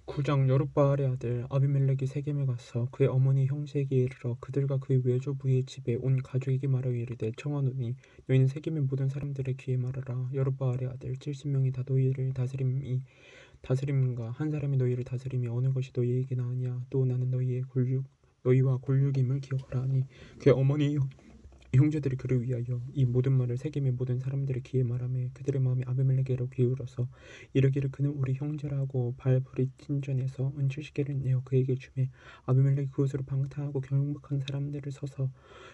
구장 여룻바알의 아들 아비멜렉이 세겜에 가서 그의 어머니 형제에게 이르러 그들과 그의 외조부의 집에 온 가족에게 말하여 이르되 청하노니 너희는 세겜의 모든 사람들의 귀에 말하라. 여룻바알의 아들 70명이 다 너희를 다스림과 한 사람이 너희를 다스림이 어느 것이 너희에게 나으냐. 또 나는 너희와 골육임을 기억하라 하니 그의 어머니 형제들이 그를 위하여 이 모든 말을 세겜의 모든 사람들의 귀에 말하며 그들의 마음이 아비멜렉에게로 기울어서 이르기를 그는 우리 형제라 하고 발브릿 진전에서 은 70개를 내어 그에게 주매 아비멜렉이 그곳으로 방탕하고 경박한 사람들을 서서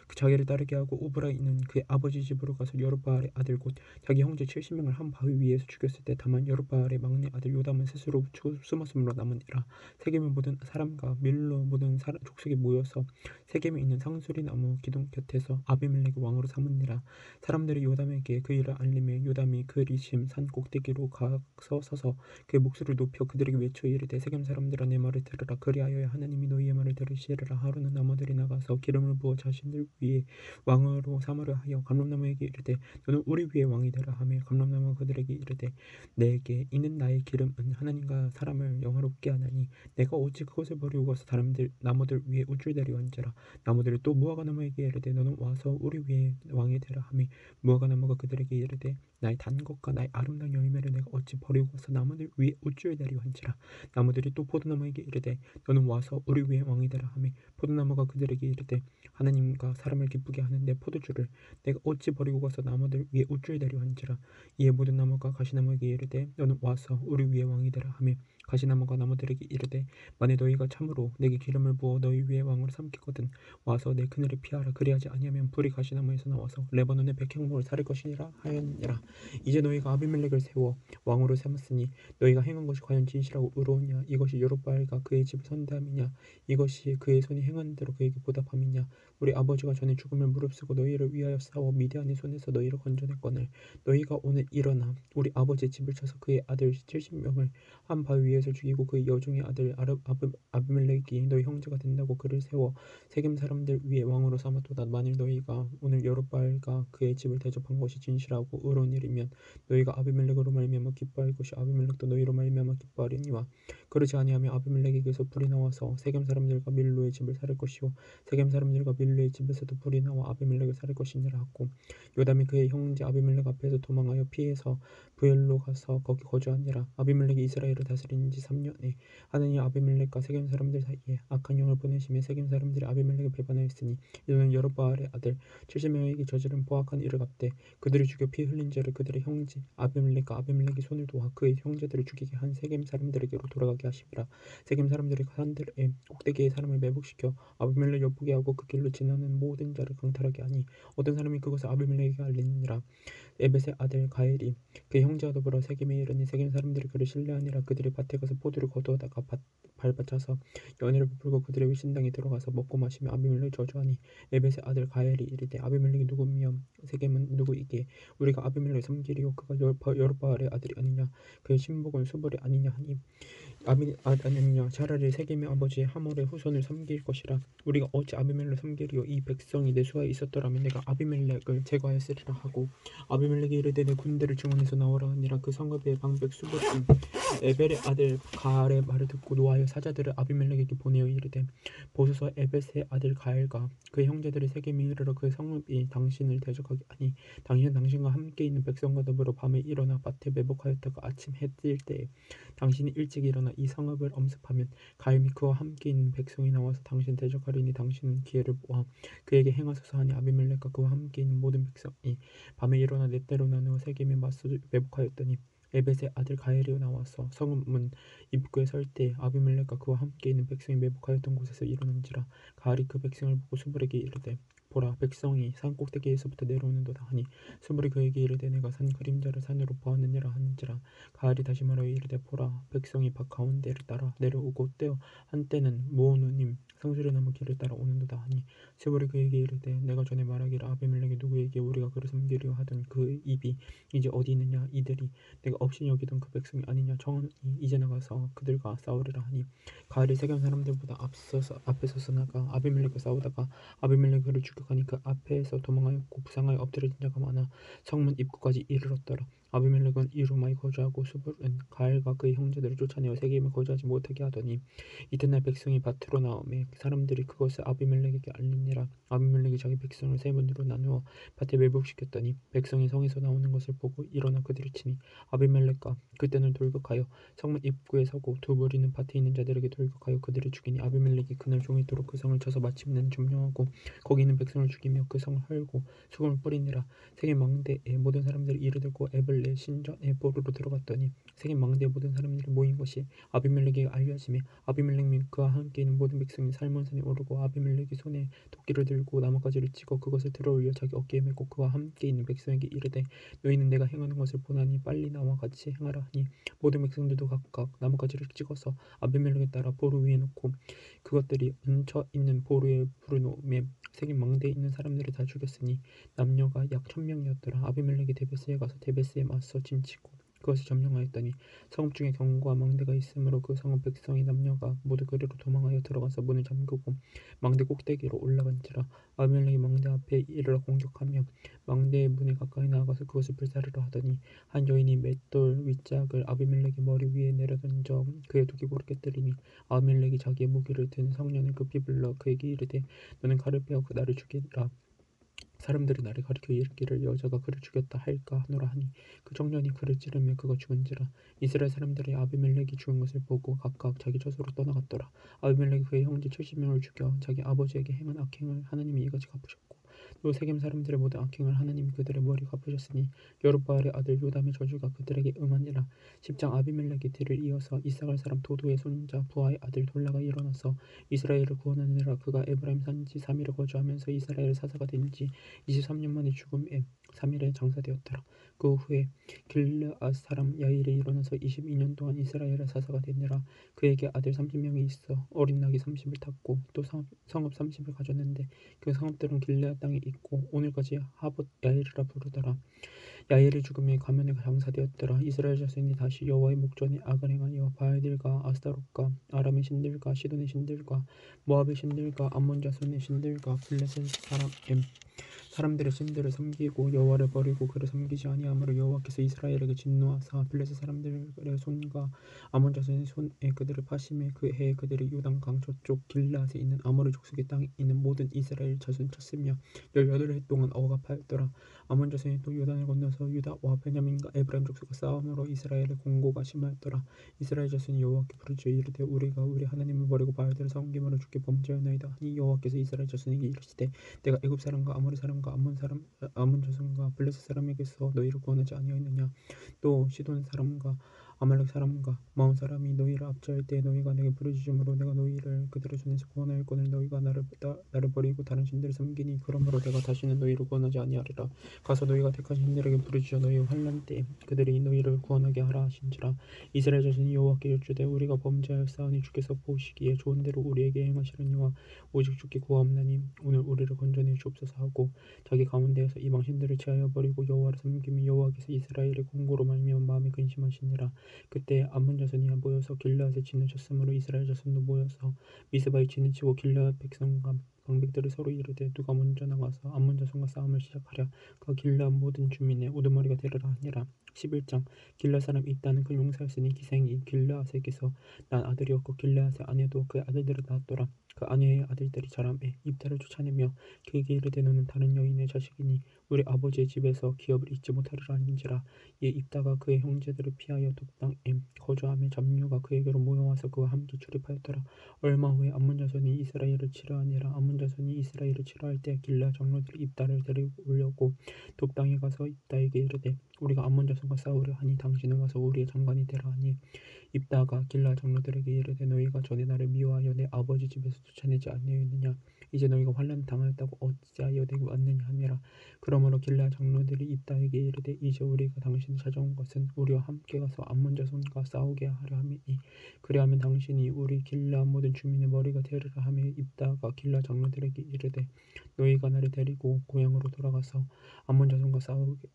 그 자기를 따르게 하고 오브라에 있는 그의 아버지 집으로 가서 여룻바알의 아들 곧 자기 형제 70명을 한 바위 위에서 죽였을 때 다만 여룻바알의 막내 아들 요담은 스스로 숨었으므로 남으니라. 세겜의 모든 사람과 밀로 모든 족속이 모여서 세겜에 있는 상수리 나무 기둥 곁에서 아비멜렉이 왕으로 삼으니라. 사람들이 요담에게 그 일을 알림해 요담이 그 리심 산 꼭대기로 가서 서서 그의 목소리를 높여 그들에게 외쳐 이르되 세겜 사람들아 내 말을 들으라. 그리하여 하나님이 너희의 말을 들으시리라. 하루는 나무들이 나가서 기름을 부어 자신들 위에 왕으로 삼으려 하여 감람나무에게 이르되 너는 우리 위에 왕이 되라 하며 감람나무가 그들에게 이르되 내게 이는 나의 기름은 하나님과 사람을 영화롭게 하나니 내가 어찌 그것을 버리고 가서 나무들 위에 우쭐대리오 한지라. 나무들이 또 무화과 나무에게 이르되 너는 와서 우리 위에 왕이 되라 하며 무화과 나무가 그들에게 이르되 나의 단 것과 나의 아름다운 열매를 내가 어찌 버리고 가서 나무들 위에 우쭐대리오 한지라. 나무들이 또 포도나무에게 이르되 너는 와서 우리 위에 왕이 되라 하며 포도나무가 그들에게 이르되 하나님과 사람을 기쁘게 하는 내 포도주를 내가 어찌 버리고 가서 나무들 위에 우쭐대리오 한지라. 이에 모든 나무가 가시나무에게 이르되 너는 와서 우리 위에 왕이 되라 하며 가시나무가 나무들에게 이르되 만일 너희가 참으로 내게 기름을 부어 너희 위에 왕으로 삼겠거든 와서 내 그늘을 피하라. 그리하지 아니하면 불이 가시나무에서 나와서 레바논의 백향목을 사를 것이니라 하였느니라. 이제 너희가 아비멜렉을 세워 왕으로 삼았으니 너희가 행한 것이 과연 진실하고 의로우냐. 이것이 여룻바알과 그의 집을 선대함이냐. 이것이 그의 손이 행한 대로 그에게 보답함이냐. 우리 아버지가 전에 죽음을 무릅쓰고 너희를 위하여 싸워 미디안의 손에서 너희를 건져냈거늘 너희가 오늘 일어나 우리 아버지의 집을 쳐서 그의 아들 70명을 한 바위 위에서 죽이고 그의 여종의 아들 아비멜렉이 너희 형제가 된다고 그를 세워 세겜 사람들 위에 왕으로 삼았도다. 만일 너희가 오늘 여룻바알과 그의 집을 대접한 것이 진실하고 의로운 일이면 너희가 아비멜렉으로 말미암아 기뻐할 것이 아비멜렉도 너희로 말미암아 기뻐하리니와 그러지 아니하면 아비멜렉에게서 불이 나와서 세겜 사람들과 밀로의 집을 살릴 것이요 세겜 사람들과 밀로의 집에서도 불이 나와 아비멜렉을 살릴 것이니라 하고 요담이 그의 형제 아비멜렉 앞에서 도망하여 피해서 부엘로 가서 거기 거주하니라. 아비멜렉이 이스라엘을 다스린 지 3년에 하나님이 아비멜렉과 세겜 사람들 사이에 악한 영을 보내시며 세겜 사람들이 아비멜렉을 배반하였으니 이는 여룻바알의 아들 70명에게 저지른 보악한 일을 갚되 그들이 죽여 피 흘린 죄를 그들의 형제 아비멜렉과 아비멜렉이 손을 도와 그의 형제들을 죽이게 한 세겜 사람들에게로 돌아가게 하심이라. 세겜 사람들이 산들의 꼭대기에 사람을 매복시켜 아비멜렉 엿보게 하고 그 길로 지나는 모든 자를 강탈하게 하니 어떤 사람이 그것을 아비멜렉에게 알리니라. 에벳의 아들 가엘이 그 형제와 더불어 세겜에 이르니 세겜 사람들이 그를 신뢰하니라. 그들이 밭에 가서 포도를 거두어다가 발받쳐서 연회를 베풀고 그들의 신당에 들어가서 먹고 마시며 아비멜렉을 저주하니 에벳의 아들 가엘이 이르되 아비멜렉이 누구며 세겜은 누구이기에 우리가 아비멜렉을 섬기리요 그가 여룻바알의 아들이 아니냐 그의 신복은 수벌이 아니냐 하니 아니냐 차라리 세겜의 아버지 하몰의 후손을 섬길 것이라. 우리가 어찌 아비멜렉을 섬기리요. 이 백성이 내 수하에 있었더라면 내가 아비멜렉을 제거하였으리라 하고 아비멜렉이 이르되 내 군대를 증원해서 나오라 하니라. 그 성읍의 방백 수복은 에벨의 아들 가알의 말을 듣고 노하여 사자들을 아비멜렉에게 보내어 이르되 보소서 에벳의 아들 가알과 그의 형제들이 세겜에 이르러 그 성읍이 당신을 대적하게 하니 당신은 당신과 함께 있는 백성과 더불어 밤에 일어나 밭에 매복하였다가 아침 해 뜰 때에 당신이 일찍 일어나 이 성읍을 엄습하면 가을 및 그와 함께 있는 백성이 나와서 당신 대적하리니 당신은 기회를 모아 그에게 행하소서 하니 아비멜렉과 그와 함께 있는 모든 백성이 밤에 일어나 네 때로 나누어 세겜에 맞서 매복하였더니 에벳의 아들 가엘이 나와서 성읍 문 입구에 설 때 아비멜렉과 그와 함께 있는 백성이 매복하였던 곳에서 일어난지라. 가을이 그 백성을 보고 수불에게 이르되 보라 백성이 산 꼭대기에서부터 내려오는도다 하니 수불이 그에게 이르되 내가 산 그림자를 산으로 보았느니라 하는지라. 가을이 다시 말하여 이르되 보라 백성이 밭 가운데를 따라 내려오고 때어 한때는 모오누님 상수리나무 길을 따라 오는도다 하니 스불이 그에게 이르되 내가 전에 말하기를 아비멜렉이 누구에게 우리가 그를 섬기려 하던 그 입이 이제 어디 있느냐. 이들이 내가 없이 여기던 그 백성이 아니냐. 청하노니 이제 나가서 그들과 싸우리라 하니 가을이 세겜 사람들보다 앞에 서서 나가 아비멜렉과 싸우다가 아비멜렉이 그를 죽여가니 그 앞에서 도망하였고 부상하여 엎드려진 자가 많아 성문 입구까지 이르렀더라. 아비멜렉은 이루마에 거주하고 수불은 가엘과 그의 형제들을 쫓아내어 세겜에 거주하지 못하게 하더니 이튿날 백성이 밭으로 나오매 사람들이 그것을 아비멜렉에게 알리니라. 아비멜렉이 자기 백성을 세 문으로 나누어 밭에 매복시켰더니 백성이 성에서 나오는 것을 보고 일어나 그들을 치니 아비멜렉과 그때는 돌격하여 성문 입구에 서고 두 무리는 밭에 있는 자들에게 돌격하여 그들을 죽이니 아비멜렉이 그날 종일토록 그 성을 쳐서 마침내는 점령하고 거기 있는 백성을 죽이며 그 성을 헐고 수금을 뿌리니라. 세겜 망대에 모든 사람들이 이를 들고 에블레 신전의 보루로 들어갔더니 세겜 망대에 모든 사람들이 모인 것이 아비멜렉에게 알려지매 아비멜렉 및 그와 함께 있는 모든 백성이 살몬산에 오르고 아비멜렉이 손에 도끼를 들고 나뭇가지를 치고 그것을 들어올려 자기 어깨에 메고 그와 함께 있는 백성에게 이르되 너희는 내가 행하는 것을 보나니 빨리 나와 같이 행하라 하니 모든 백성들도 각각 나뭇가지를 찍어서 아비멜렉에 따라 보루 위에 놓고 그것들이 얹혀 있는 보루에 불을 놓으매 세겜 망대에 있는 사람들을 다 죽였으니 남녀가 약 1000명이었더라. 아비멜렉이 데베스에 가서 데베스에 맞서 진치고 그것을 점령하였더니 성읍 중에 경과 망대가 있으므로 그 성읍 백성이 남녀가 모두 그리로 도망하여 들어가서 문을 잠그고 망대 꼭대기로 올라간지라. 아비멜렉이 망대 앞에 이르러 공격하며 망대의 문에 가까이 나아가서 그것을 불사르려 하더니 한 여인이 맷돌 윗짝을 아비멜렉의 머리 위에 내려던져 그의 두기고를 깨뜨리니 아비멜렉이 자기의 무기를 든 성년을 급히 불러 그에게 이르되 너는 칼을 빼어 나를 죽이라. 사람들이 나를 가리켜 이르기를 여자가 그를 죽였다 할까 하노라 하니 그 청년이 그를 찌르며 그가 죽은지라. 이스라엘 사람들이 아비멜렉이 죽은 것을 보고 각각 자기 처소로 떠나갔더라. 아비멜렉이 그의 형제 70명을 죽여 자기 아버지에게 행한 악행을 하나님이 이같이 갚으셨고 또 세겜 사람들의 모든 악행을 하나님이 그들의 머리 갚으셨으니 여룹바알의 아들 요담의 저주가 그들에게 응하니라. 10장. 아비멜렉이 뒤를 이어서 이사갈 사람 도도의 손자 부하의 아들 돌라가 일어나서 이스라엘을 구원하느라 그가 에브라임 산지 3일을 거주하면서 이스라엘 사사가 된 지 23년 만에 죽음에 3일에 장사되었더라. 그 후에 길르앗 사람 야일이 일어나서 22년 동안 이스라엘의 사사가 되니라. 그에게 아들 30명이 있어 어린 낙이 30을 탔고 또 성읍 30을 가졌는데 그 성읍들은 길르앗 땅에 있고 오늘까지 하봇 야일이라 부르더라. 야일의 죽음에 가면에 장사되었더라. 이스라엘 자손이 다시 여호와의 목전에 악을 행하여 바알들과 아스타롯과 아람의 신들과 시돈의 신들과 모압의 신들과 암몬 자손의 신들과 블레셋 사람들의 신들을 섬기고 여호와를 버리고 그를 섬기지 아니하므로 여호와께서 이스라엘에게 진노하사 블레셋 사람들의 손과 아몬 자손의 손에 그들을 파심해 그 해에 그들이 요단강 저쪽 길르앗에 있는 아모리 족속의 땅에 있는 모든 이스라엘 자손을 쳤으며 18해 동안 억압하였더라. 아몬 자손이 또 요단을 건너서 유다와 베냐민과 에브라임 족속과 싸움으로 이스라엘의 공고가 심하였더라. 이스라엘 자손이 여호와께 부르짖어 이르되 우리가 우리 하나님을 버리고 바알들을 섬김으로 주께 범죄하였나이다 하니 여호와께서 이스라엘 자손에게 이르시되 내가 애굽 사람과 아모리 사람과 아몬 자손과 블레셋 사람에게서 너희를 구원하지 아니하였느냐. 또 시돈 사람과 아말렉 사람과 마온 사람이 너희를 압제할 때 너희가 내게 부르짖음으로 내가 너희를 그들의 손에서 구원하였거늘 너희가 나를 버리고 다른 신들을 섬기니 그러므로 내가 다시는 너희를 구원하지 아니하리라. 가서 너희가 택한 신들에게 부르짖어 너희 환난 때에 그들이 너희를 구원하게 하라 하신지라. 이스라엘 자손이 여호와께 여쭈되 우리가 범죄하였사오니 주께서 보시기에 좋은 대로 우리에게 행하시려니와 오직 주께 구하옵나니 오늘 우리를 건져내 주옵소서 하고 자기 가운데에서 이방 신들을 제하여 버리고 여호와를 섬기며 여호와께서 이스라엘의 공고로 말미암아 마음에 근심하시니라. 그때 암몬 자손이 모여서 길르앗에 진을 쳤으므로 이스라엘 자손도 모여서 미스바에 진을 치고 길르앗 백성과 방백들을 서로 이르되 누가 먼저 나가서 암몬 자손과 싸움을 시작하랴. 그 길르앗 모든 주민의 우두머리가 되리라 하니라. 11장. 길르앗 사람 입다는 그 용사였으니 기생이 길르앗에게서 난 아들이었고 길르앗의 아내도 그의 아들들을 낳았더라. 그 아내의 아들들이 자라매 입다를 쫓아내며 그에게 이르되 너는 다른 여인의 자식이니 우리 아버지의 집에서 기업을 잊지 못하리라 하는지라. 이에 입다가 그의 형제들을 피하여 독당에 거주하며 잡류가 그에게로 모여와서 그와 함께 출입하였더라. 얼마 후에 암몬 자손이 이스라엘을 치러하니라. 암몬 자손이 이스라엘을 치러할 때 길르앗 장로들이 입다를 데리고 오려고 독당에 가서 입다에게 이르되 우리가 암몬 자손과 싸우려 하니 당신은 가서 우리의 장관이 되라 하니 입다가 길르앗 장로들에게 이르되 너희가 전에 나를 미워하여 내 아버지 집에서 쫓아내지 아니하였느냐. 이제 너희가 환난 당하였다고 어찌하여 내게 왔느냐 하니라. 그러므로 길르앗 장로들이 입다에게 이르되 이제 우리가 당신을 찾아온 것은 우리와 함께 가서 암몬 자손과 싸우게 하려 함이니 그리하면 당신이 우리 길르앗 모든 주민의 머리가 되리라 하며 입다가 길르앗 장로들에게 이르되 너희가 나를 데리고 고향으로 돌아가서 암몬 자손과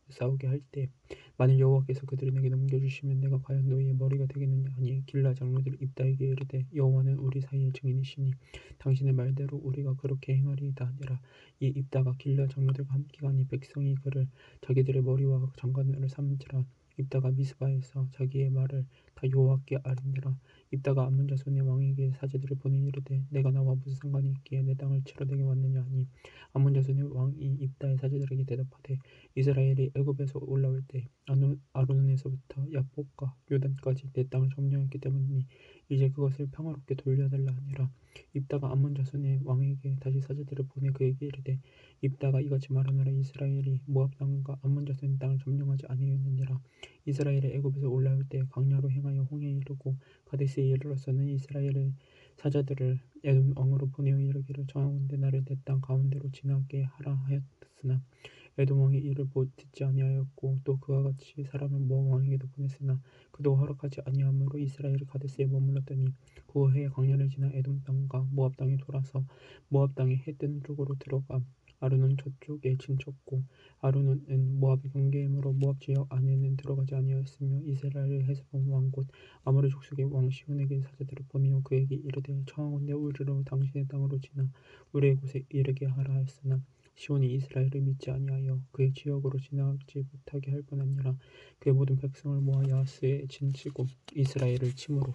싸우게 할 때 만일 여호와께서 그들을 내게 넘겨주시면 내가 과연 너희의 머리가 되겠느냐 하니 길르앗 장로들이 입다에게 이르되 여호와는 우리 사이의 증인이시니 당신의 말대로 우리가 그렇게 행하리이다 하니라. 이 입다가 길르앗 장로들과 함께 가니 백성이 그를 자기들의 머리와 장관을 삼지라. 입다가 미스바에서 자기의 말을 다 여호와께 아뢰니라. 입다가 암몬 자손의 왕에게 사제들을 보내 이르되 내가 나와 무슨 상관이 있기에 내 땅을 치러 내게 왔느냐 하니 암몬 자손의 왕이 입다의 사제들에게 대답하되 이스라엘이 애굽에서 올라올 때 아르논에서부터 야복과 요단까지 내 땅을 점령했기 때문이니 이제 그것을 평화롭게 돌려달라 하니라. 입다가 암몬 자손의 왕에게 다시 사제들을 보내 그에게 이르되 입다가 이같이 말하노라. 이스라엘이 모압 땅과 암몬 자손의 땅을 점령하지 아니하였느니라. 이스라엘이 애굽에서 올라올 때 광야로 행하여 홍해에 이르고 가데스에 이르러서는 이스라엘의 사자들을 에돔 왕으로 보내어 이르기를 청하건대 나를 내 땅 가운데로 지나게 하라 하였으나 에돔 왕이 이를 듣지 아니하였고 또 그와 같이 사람을 모압 왕에게도 보냈으나 그도 허락하지 아니하므로 이스라엘이 가데스에 머물렀더니 그 해에 광야를 지나 에돔 땅과 모압 땅에 돌아서 모압 땅의 해 뜨는 쪽으로 들어가 아르논 저쪽에 진쳤고 아르논은 모압의 경계이므로 모압 지역 안에는 들어가지 아니하였으며 이스라엘의 헤스본 왕 곧 아모리 족속의 왕 시온에게 사자들을 보내어 그에게 이르되 청하건대 우리로 당신의 땅으로 지나 우리의 곳에 이르게 하라 하였으나 시온이 이스라엘을 믿지 아니하여 그의 지역으로 지나지 못하게 할 뿐 아니라 그의 모든 백성을 모아 야하스에 진치고 이스라엘을 침으로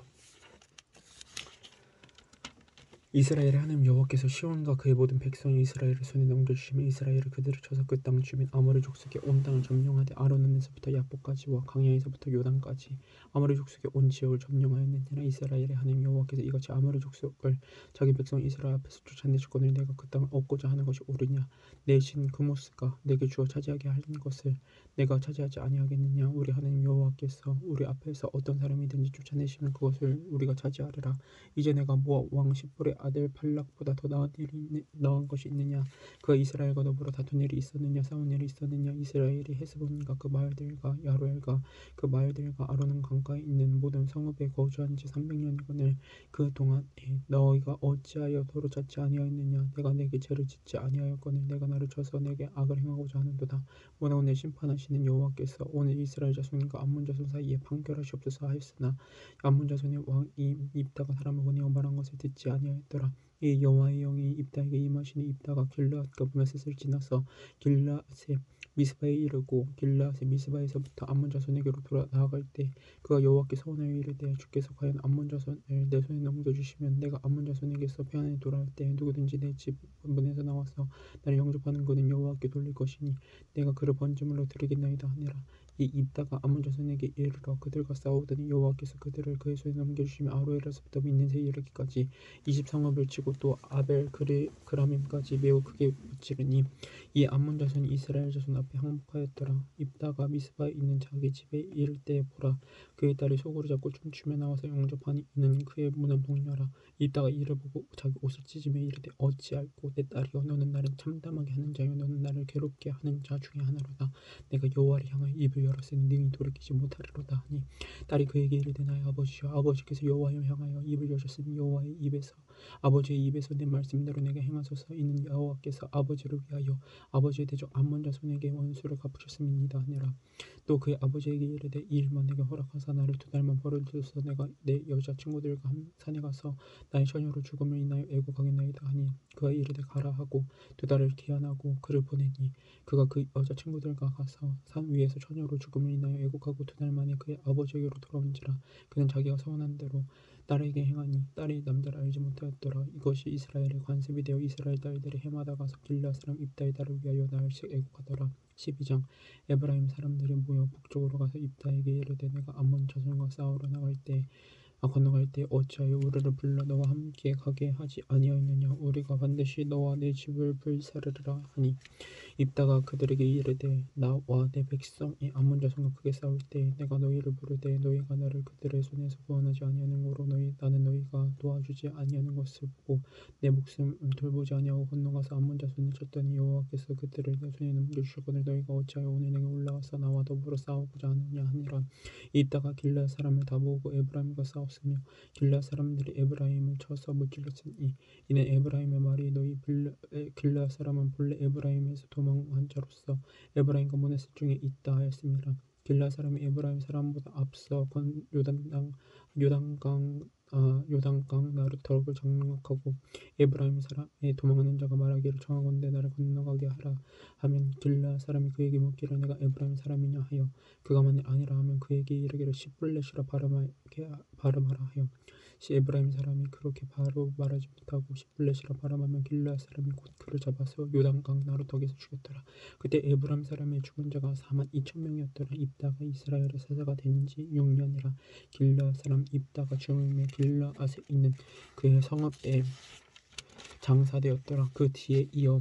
이스라엘의 하나님 여호와께서 시온과 그의 모든 백성이 이스라엘을 손에 넘겨주시며 이스라엘을 그들을 쳐서 그 땅 주민 아모리 족속의 온 땅을 점령하되 아르논에서부터 야복까지와 광야에서부터 요단까지 아모리 족속의 온 지역을 점령하였느니라. 이스라엘의 하나님 여호와께서 이같이 아모리 족속을 자기 백성 이스라엘 앞에서 쫓아내시거늘 내가 그 땅을 얻고자 하는 것이 옳으냐. 내 신 그모스가 내게 주어 차지하게 한 것을 내가 차지하지 아니하겠느냐. 우리 하나님 여호와께서 우리 앞에서 어떤 사람이든지 쫓아내시면 그것을 우리가 차지하리라. 이제 내가 모압 왕 십볼의 아들 발락보다 더 나은 것이 있느냐. 그가 이스라엘과 더불어 다툰 일이 있었느냐. 싸운 일이 있었느냐. 이스라엘이 헤스본과 그 마을들과 야로엘과 그 마을들과 아르논 강가에 있는 모든 성읍에 거주한 지 300년이거늘 그 동안에 너희가 어찌하여 도로 찾지 아니하였느냐. 내가 내게 죄를 짓지 아니하였거늘 내가 나를 쳐서 내게 악을 행하고자 하는도다. 원하오늘 심판하시는 여호와께서 오늘 이스라엘 자손과 암몬 자손 사이에 판결하시옵소서 하였으나 암몬 자손의 왕이 입다가 사람을 보내어 말한 것을 듣지 아니하였더라. 이 여호와의 영이 입다에게 임하시니 입다가 길르앗과 브메셋을 지나서 길르앗의 미스바에 이르고 길르앗의 미스바에서부터 암몬 자손에게로 돌아 나아갈 때 그가 여호와께 서원하여 이르되 주께서 과연 암몬 자손을 내 손에 넘겨주시면 내가 암몬 자손에게서 평안히 돌아올 때 누구든지 내 집 문에서 나와서 나를 영접하는 그는 여호와께 돌릴 것이니 내가 그를 번제물로 드리겠나이다 하니라. 이 입다가 암몬 자손에게 이르러 그들과 싸우더니 여호와께서 그들을 그의 손에 넘겨주시며 아로엘에서부터 민넷에 이르기까지 20성읍을 치고 또 아벨 그라밈까지 매우 크게 무찌르니 이 암몬 자손이 이스라엘 자손 앞에 항복하였더라. 입다가 미스바에 있는 자기 집에 이를 때 보라 그의 딸이 소고를 잡고 춤추며 나와서 영접하니 이는 그의 무는 동료라. 입다가 이를 보고 자기 옷을 찢으며 이르되 어찌할꼬 내 딸이여 너는 나를 참담하게 하는 자요 너는 나를 괴롭게 하는 자 중에 하나로다. 내가 여호와를 향하여 입을 열었으니 능히 돌이키지 못하리로다 하니 딸이 그에게 이르되 나의 아버지여 아버지께서 여호와를 향하여 입을 여셨으니 여호와의 입에서 아버지의 입에서 내 말씀대로 내게 행하소서. 이는 여호와께서 아버지를 위하여 아버지의 대적 암몬 자손에게 원수를 갚으셨음이니이다 하니라. 또 그의 아버지에게 이르되 이 일만 내게 허락하사 나를 2달만 버려두소서. 내가 내 여자 친구들과 산에 가서 나의 처녀로 죽음을 인하여 애곡하겠나이다 하니 그가 이르되 가라 하고 2달을 기한하고 그를 보내니 그가 그 여자 친구들과 가서 산 위에서 처녀로 죽음을 인하여 애곡하고 2달 만에 그의 아버지에게로 돌아온지라. 그는 자기가 서원한 대로 딸에게 행하니 딸이 남자를 알지 못하였더라. 이것이 이스라엘의 관습이 되어 이스라엘 딸들이 해마다 가서 길르앗 사람 입다의 딸을 위하여 나흘씩 애곡하더라. 12장 에브라임 사람들이 모여 북쪽으로 가서 입다에게 이르되 내가 암몬 자손과 싸우러 건너갈 때 어찌하여 우리를 불러 너와 함께 가게 하지 아니하였느냐. 우리가 반드시 너와 내 집을 불사르리라 하니 입다가 그들에게 이르되 나와 내 백성이 암몬 자손과 크게 싸울 때 내가 너희를 부르되 너희가 나를 그들의 손에서 구원하지 아니하는 고로 나는 너희가 도와주지 아니하는 것을 보고 내 목숨 돌보지 아니하고 건너가서 암몬 자손을 쳤더니 여호와께서 그들을 내 손에 넘겨주셨거늘 너희가 어찌하여 오늘 내게 올라와서 나와 더불어 싸우고자 하느냐 하니라. 입다가 길르앗 사람을 다 모으고 에브라임과 싸웠으며 길르앗 사람들이 에브라임을 쳐서 무찔렀으니 이는 에브라임의 말이 너희 길르앗 사람은 본래 에브라임에서 도망한 자로서 에브라임과 므낫세 중에 있다 하였습니다. 길르앗 사람이 에브라임 사람보다 앞서 요단강 요단강 나루터를 장악하고 에브라임 사람의 도망하는 자가 말하기를 청하건대 나를 건너가게 하라 하면 길르앗 사람이 그에게 묻기를 내가 에브라임 사람이냐 하여 그가 만일 아니라 하면 그에게 이르기를 시블렛이라 발음하라 하여 시 에브라임 사람이 그렇게 바로 말하지 못하고 시블렛이라 발음하면 길르앗 사람이 곧 그를 잡아서 요단강 나루터에서 죽였더라. 그때 에브라임 사람의 죽은 자가 42,000명이었더라. 입다가 이스라엘의 사사가 된 지 6년이라. 길르앗 사람 입다가 죽음에 길르앗에 있는 그의 성읍에 장사되었더라. 그 뒤에 이어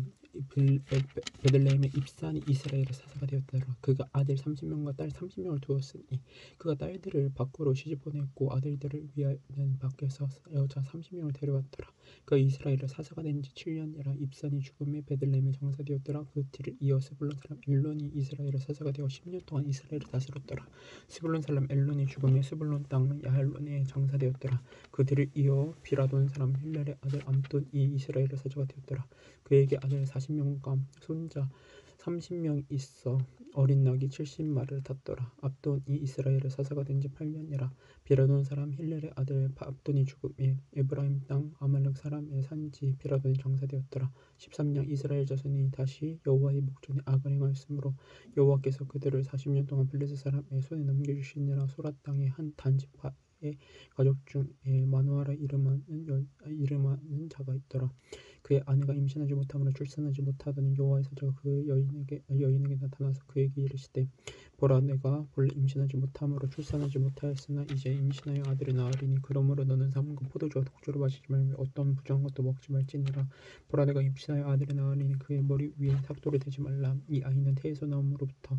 베들레헴의 입산이 이스라엘의 사사가 되었더라. 그가 아들 30명과 딸 30명을 두었으니 그가 딸들을 밖으로 시집보냈고 아들들을 위하여는 밖에서 여자 30명을 데려왔더라. 그가 이스라엘의 사사가 된 지 7년이라. 입산이 죽음에 베들레헴에 장사되었더라. 그 뒤를 이어 스불론 사람 엘론이 이스라엘의 사사가 되어 10년 동안 이스라엘을 다스렸더라. 스불론 사람 엘론이 죽음에 스불론 땅 야할론에 장사되었더라. 그 뒤를 이어 비라돈 사람 힐렐의 아들 암돈이 이스라엘의 사자가 되었더라. 그에게 아들 40명과 손자 30명 있어 어린 낙이 70마리를 탔더라. 압돈이 이스라엘의 사사가 된 지 8년이라. 비라돈 사람 힐렐의 아들 압돈이 죽음에 에브라임 땅 아말렉 사람의 산지 비라돈이 장사되었더라. 13년 이스라엘 자손이 다시 여호와의 목전에 악을 행하였으므로 여호와께서 그들을 40년 동안 블레셋 사람의 손에 넘겨주시니라. 소라 땅의 한 단지파의 가족 중에 마누아라 이름하는 자가 있더라. 그의 아내가 임신하지 못함으로 출산하지 못하더니 여호와의 사자가 그 여인에게 나타나서 그에게 이르시되 보라 내가 본래 임신하지 못함으로 출산하지 못하였으나 이제 임신하여 아들을 낳으리니 그러므로 너는 삼고 포도주와 독주를 마시지 말며 어떤 부정한 것도 먹지 말지니라. 보라 내가 임신하여 아들을 낳으리니 그의 머리 위에 삭도를 대지 말라. 이 아이는 태에서 나옴으로부터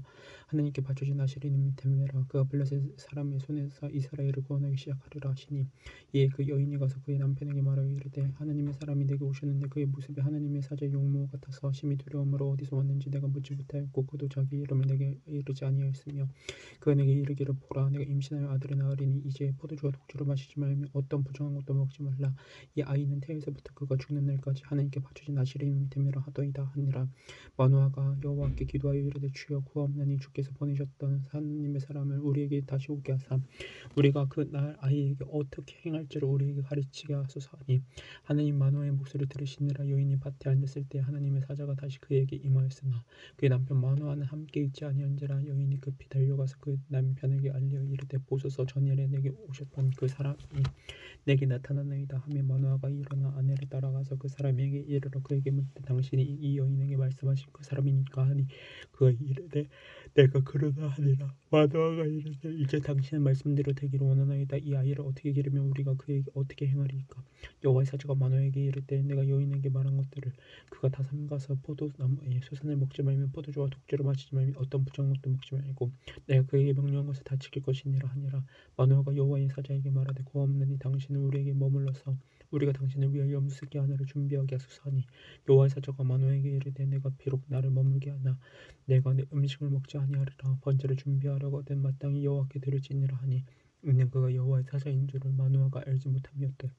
하나님께 바쳐진 나시린임이 됨이라. 그가 블레셋 사람의 손에서 이스라엘을 구원하기 시작하리라 하시니 이에 그 여인이 가서 그의 남편에게 말하여 이르되 하나님의 사람이 내게 오셨는데 그의 모습이 하나님의 사자의 용모 같아서 심히 두려움으로 어디서 왔는지 내가 묻지 못하였고 그도 자기 이름을 내게 이르지 아니하였으며 그가 내게 이르기를 보라 내가 임신하여 아들을 낳으리니 이제 포도주와 독주를 마시지 말며 어떤 부정한 것도 먹지 말라. 이 아이는 태에서부터 그가 죽는 날까지 하나님께 바쳐진 나시린임이 됨이라 하더이다 하니라. 마누아가 여호와께 기도하여 이르되 주여 구하옵나니 주께서 보내셨던 하나님의 사람을 우리에게 다시 오게 하사 우리가 그 날 아이에게 어떻게 행할지를 우리에게 가르치게 하소서 하니 하나님 마누아의 목소리를 들으시니라. 여인이 밭에 앉았을 때 하나님의 사자가 다시 그에게 임하였으나 그의 남편 마누아는 함께 있지 아니한지라. 여인이 급히 달려가서 그 남편에게 알려 이르되 보소서 전일에 내게 오셨던 그 사람이 내게 나타나나이다 하며 마누아가 일어나 아내를 따라가서 그 사람에게 이르러 그에게 묻되 당신이 이 여인에게 말씀하신 그 사람이니까 하니 그가 이르되 내가 그러나 하니라. 마누아가 이르되 이제 당신의 말씀대로 되기를 원하나이다. 이 아이를 어떻게 기르며 우리가 그에게 어떻게 행하리이까. 여호와의 사자가 마누아에게 이르되 내가 여인에게 말한 것들을 그가 다 삼가서 포도나무의 수산을 먹지 말며 포도주와 독주를 마시지 말며 어떤 부정한 것도 먹지 말고 내가 그에게 명령한 것을 다 지킬 것이니라 하니라. 마누아가 여호와의 사자에게 말하되 고하옵나니 당신은 우리에게 머물러서 우리가 당신을 위하여 무스게 하나를 준비하게 하소서 하니 여호와의 사자가 마누아에게 이르되 내가 비록 나를 머물게 하나 내가 내 음식을 먹지 아니하리라. 번제를 준비하려거든 마땅히 여호와께 드릴지니라 하니 이는 그가 여호와의 사자인 줄을 마누아가 알지 못함이었대.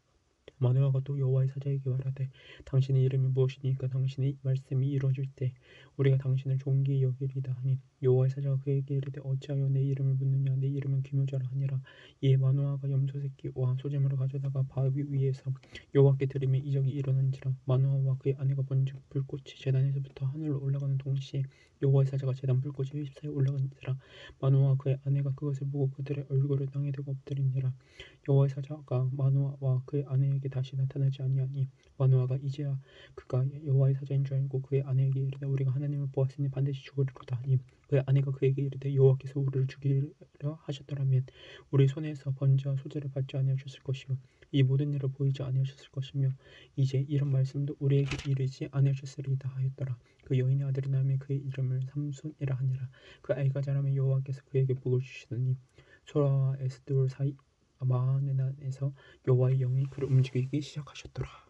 마누아가 또 여호와의 사자에게 말하되 당신의 이름이 무엇이니까 당신의 말씀이 이루어질 때 우리가 당신을 존귀히 여기리이다 하니 여호와의 사자가 그에게 이르되 어찌하여 내 이름을 묻느냐. 내 이름은 기묘자라 하니라. 이에 마누아가 염소 새끼와 소재물을 가져다가 바위 위에서 여호와께 드리며 이적이 일어난지라. 마누아와 그의 아내가 본즉 불꽃이 제단에서부터 하늘로 올라가는 동시에 여호와의 사자가 제단 불꽃이 휩싸여 올라간지라. 마누아와 그의 아내가 그것을 보고 그들의 얼굴을 땅에 대고 엎드리니라. 여호와의 사자가 마누아와 그의 아내에게 다시 나타나지 아니하니 마누아가 이제야 그가 여호와의 사자인 줄 알고 그의 아내에게 이르되 우리가 하나님을 보았으니 반드시 죽으리로다 하니 그의 아내가 그에게 이르되 여호와께서 우리를 죽이려 하셨더라면 우리 손에서 번제와 소제를 받지 아니하셨을 것이요 이 모든 일을 보이지 아니하셨을 것이며 이제 이런 말씀도 우리에게 이르지 아니하셨으리이다 하였더라. 그 여인의 아들이 낳으며 그의 이름을 삼손이라 하니라. 그 아이가 자라며 여호와께서 그에게 복을 주시더니 소라와 에스돌 사이 마하네단에서 여호와의 영이 그를 움직이기 시작하셨더라.